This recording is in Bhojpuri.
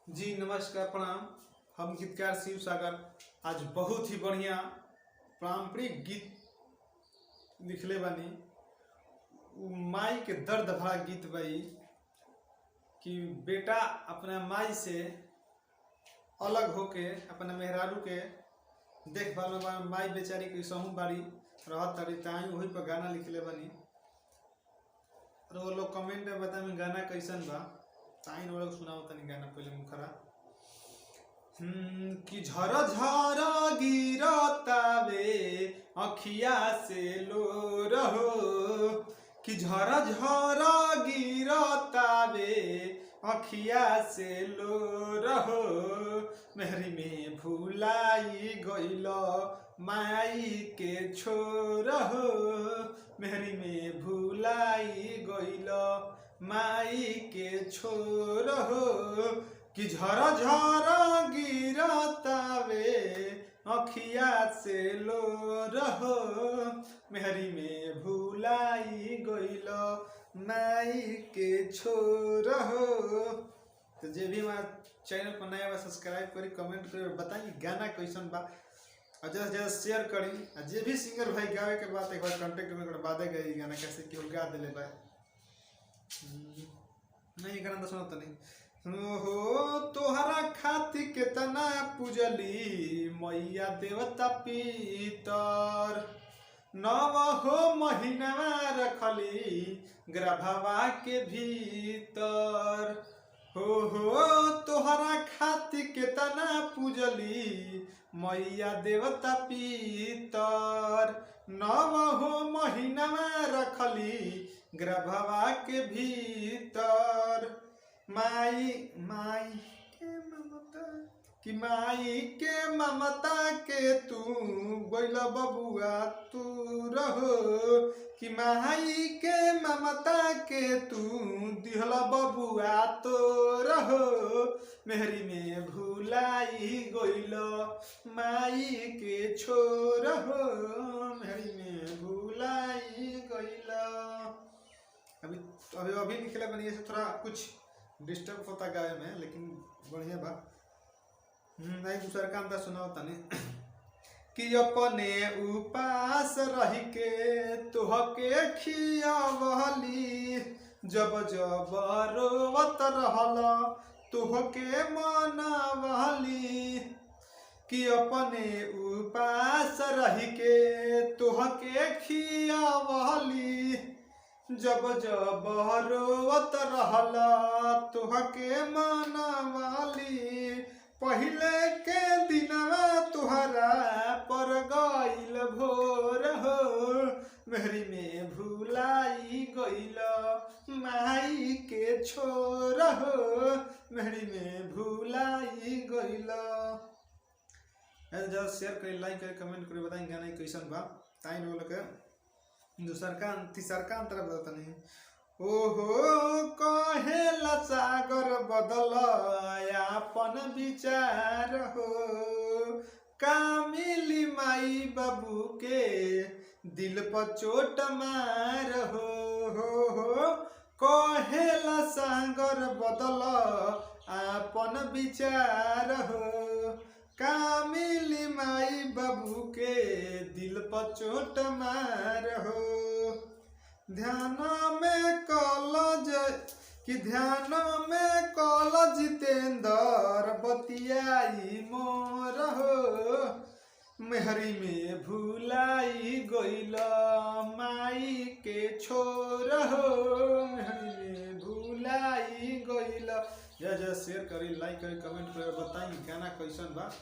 जी नमस्कार प्रणाम। हम गीतकार शिव सागर आज बहुत ही बढ़िया पारंपरिक गीत लिखले बानी। माई के दर्द भरा गीत बाई कि बेटा अपना माई से अलग होके अपना मेहरारू के देखभाल में माई बेचारी के सहू बाड़ी रहत तारी ताई वही पर गाना लिखले बानी। और वो लोग कमेंट में बताएं गाना कैसन बा। ताई लोग सुनाओ तनी गाना पहले मुखरा। कि झर झर गिरतावे अखिया से लो रहो, कि झर झर गिरतावे अखिया से लो रहो, मेहरी में भुलाई गइल माई के छोर हो, मेहरी में भुलाई गइल माई के छोर हो, कि झर झर गिरतावे अखिया से लो रहो, मेहरी में भुलाई गइल माई के छोर हो। तो जे भी हमारा चैनल पर नया बा सब्सक्राइब करी, कमेंट करी, बताइए गाना कैसन बा और ज़्यादा से ज़्यादा शेयर करी। जे भी सिंगर भाई गावे के बाद एक बार कॉन्टेक्ट में बादे गई गाना कैसे कि गा दिले बा। नहीं गाना तो सुनो तो नहीं हो। तोहरा खातिर केतना पूजली मैया देवता पितर, नव हो महीना रखली ग्रभवा के भीतर। हो तोहरा खातिर केतना पूजली मैया देवता पितर, नव हो महीना रखली ग्रभवा के भीतर। माई के ममता कि माई के ममता के तू गइल बबुआ तू रहो, कि माई के ममता के तू दिहल बबुआ तो रहो, मेहरी में भुलाई गइल माई के छोर हो, मेहरी में भुलाई गइल। अभी निकले बनी से थोड़ा कुछ डिस्टर्ब होता गाय में, लेकिन बढ़िया बा। नहीं दूसरा काम था सुनाओ तनी। कि अपने उपास रह के तुहके खियावली, जब जब रोवत रहल तुहके मनावली, कि अपने उपास रह के तुहके खियावली, जब जब रोवत रहला तुहके मनवाली। पहिले के दिनवा तुहरा पर गइल भोर हो, मेहरी में भुलाई गइल माई के छोर हो, मेहरी में भुलाई गइल। जरा शेयर करी, लाइक करी, कमेंट करी, बताई गाना कैसन बा। ताई लोग के तीसरका अंतर बदलता नहीं। ओहो कहेला सागर बदल अपन विचार हो, कामिली माई बाबू के दिल पर चोट मार हो, कहेला सागर बदल अपन विचार हो, कामिली माई बाबू के दिल पर चोट मार हो। ध्यान में कॉलेज कि ध्यान में कॉलेज जितेंद्र बतियाई मोर हो, मेहरी में भुलाई गइल माई के छोर हो, मेहरी में भुलाई गइल। जय शेयर करी, लाइक करी, कमेंट करी, बताई गाना कैसन बा।